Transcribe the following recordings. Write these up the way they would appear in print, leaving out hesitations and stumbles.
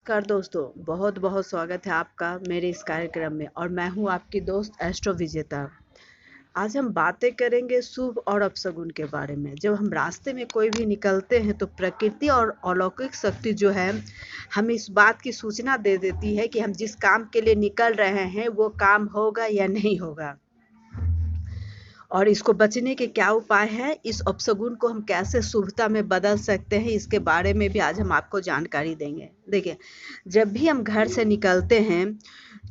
नमस्कार दोस्तों, बहुत बहुत स्वागत है आपका मेरे इस कार्यक्रम में। और मैं हूं आपकी दोस्त एस्ट्रो विजेता। आज हम बातें करेंगे शुभ और अपशगुन के बारे में। जब हम रास्ते में कोई भी निकलते हैं तो प्रकृति और अलौकिक शक्ति जो है हमें इस बात की सूचना दे देती है कि हम जिस काम के लिए निकल रहे हैं वो काम होगा या नहीं होगा, और इसको बचने के क्या उपाय हैं, इस अपशगुन को हम कैसे शुभता में बदल सकते हैं, इसके बारे में भी आज हम आपको जानकारी देंगे। देखिए, जब भी हम घर से निकलते हैं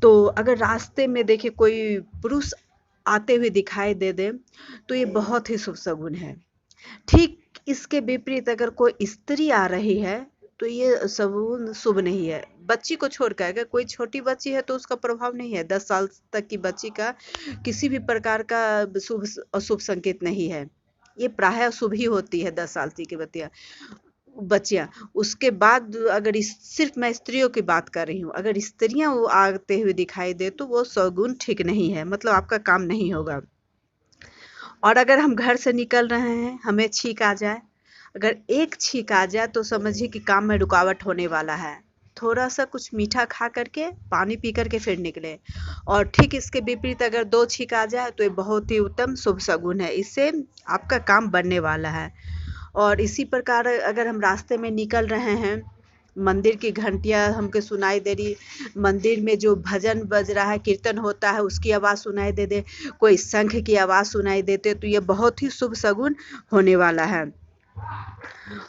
तो अगर रास्ते में देखिए कोई पुरुष आते हुए दिखाई दे दे तो ये बहुत ही शुभ शगुन है। ठीक इसके विपरीत अगर कोई स्त्री आ रही है तो ये शगुन शुभ नहीं है। बच्ची को छोड़कर अगर कोई छोटी बच्ची है तो उसका प्रभाव नहीं है। 10 साल तक की बच्ची का किसी भी प्रकार का शुभ अशुभ संकेत नहीं है। ये प्रायः शुभ ही होती है 10 साल की बच्चियाँ। उसके बाद अगर सिर्फ मैं स्त्रियों की बात कर रही हूँ, अगर स्त्रियाँ वो आते हुए दिखाई दे तो वो शगुन ठीक नहीं है, मतलब आपका काम नहीं होगा। और अगर हम घर से निकल रहे हैं, हमें छींक आ जाए, अगर एक छींक आ जाए तो समझिए कि काम में रुकावट होने वाला है। थोड़ा सा कुछ मीठा खा करके, पानी पी करके फिर निकले। और ठीक इसके विपरीत अगर 2 छींक आ जाए तो ये बहुत ही उत्तम शुभ शगुन है, इससे आपका काम बनने वाला है। और इसी प्रकार अगर हम रास्ते में निकल रहे हैं, मंदिर की घंटियाँ हमको सुनाई दे रही, मंदिर में जो भजन बज रहा है, कीर्तन होता है, उसकी आवाज़ सुनाई दे दे, कोई शंख की आवाज़ सुनाई देते तो ये बहुत ही शुभ शगुन होने वाला है।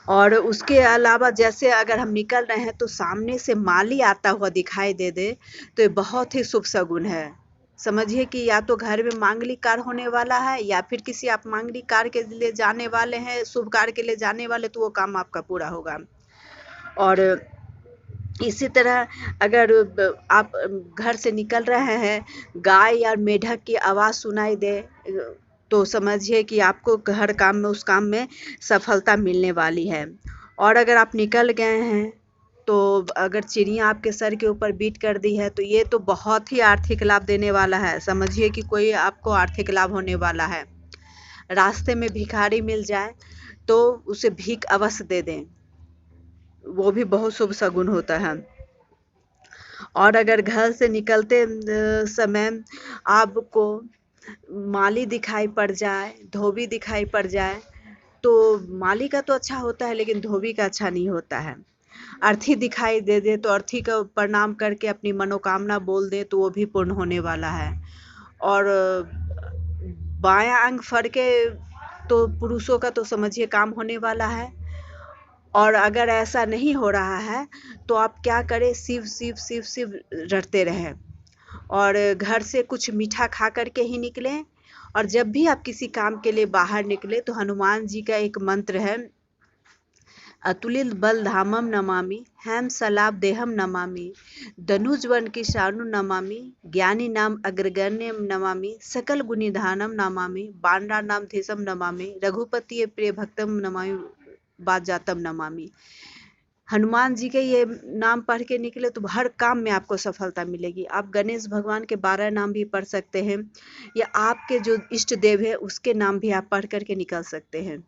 और उसके अलावा जैसे अगर हम निकल रहे हैं तो सामने से माली आता हुआ दिखाई दे दे तो ये बहुत ही शुभ शगुन है। समझिए कि या तो घर में मांगलिक कार्य होने वाला है या फिर किसी आप मांगलिक कार्य के लिए जाने वाले हैं, शुभ कार्य के लिए जाने वाले, तो वो काम आपका पूरा होगा। और इसी तरह अगर आप घर से निकल रहे हैं, गाय या मेढक की आवाज़ सुनाई दे तो समझिए कि आपको हर काम में उस काम में सफलता मिलने वाली है। और अगर आप निकल गए हैं तो अगर चिड़िया आपके सर के ऊपर बीट कर दी है तो ये तो बहुत ही आर्थिक लाभ देने वाला है। समझिए कि कोई आपको आर्थिक लाभ होने वाला है। रास्ते में भिखारी मिल जाए तो उसे भीख अवश्य दे दें, वो भी बहुत शुभ शगुन होता है। और अगर घर से निकलते समय आपको माली दिखाई पड़ जाए, धोबी दिखाई पड़ जाए, तो माली का तो अच्छा होता है लेकिन धोबी का अच्छा नहीं होता है। अर्थी दिखाई दे दे तो अर्थी का प्रणाम करके अपनी मनोकामना बोल दे तो वो भी पूर्ण होने वाला है। और बायां अंग फड़के तो पुरुषों का तो समझिए काम होने वाला है। और अगर ऐसा नहीं हो रहा है तो आप क्या करें, शिव शिव शिव शिव रटते रहें और घर से कुछ मीठा खा कर के ही निकलें। और जब भी आप किसी काम के लिए बाहर निकले तो हनुमान जी का एक मंत्र है, अतुलित बल धामम नमामि, हैम सलाब देहम नमामि, धनुजवन की शानु नमामि, ज्ञानी नाम अग्रगण्य नमामि, सकल गुणिधानम नमामि, बांडा नाम धीसम नमामि, रघुपति प्रिय भक्तम नमामि, बात जातम नमामि। हनुमान जी के ये नाम पढ़ के निकले तो हर काम में आपको सफलता मिलेगी। आप गणेश भगवान के 12 नाम भी पढ़ सकते हैं या आपके जो इष्ट देव है उसके नाम भी आप पढ़ करके निकल सकते हैं।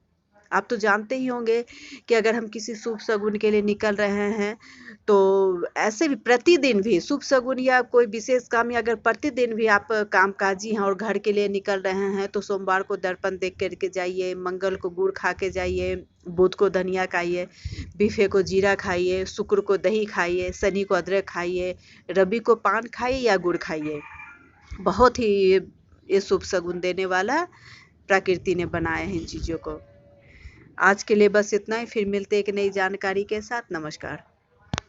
आप तो जानते ही होंगे कि अगर हम किसी शुभ शगुन के लिए निकल रहे हैं तो ऐसे भी प्रतिदिन भी शुभ शगुन या कोई विशेष काम, या अगर प्रतिदिन भी आप कामकाजी हैं और घर के लिए निकल रहे हैं तो सोमवार को दर्पण देख करके जाइए, मंगल को गुड़ खा के जाइए, बुध को धनिया खाइए, बीफे को जीरा खाइए, शुक्र को दही खाइए, शनि को अदरक खाइए, रवि को पान खाइए या गुड़ खाइए। बहुत ही ये शुभ शगुन देने वाला प्रकृति ने बनाया है इन चीज़ों को। आज के लिए बस इतना ही, फिर मिलते एक नई जानकारी के साथ। नमस्कार।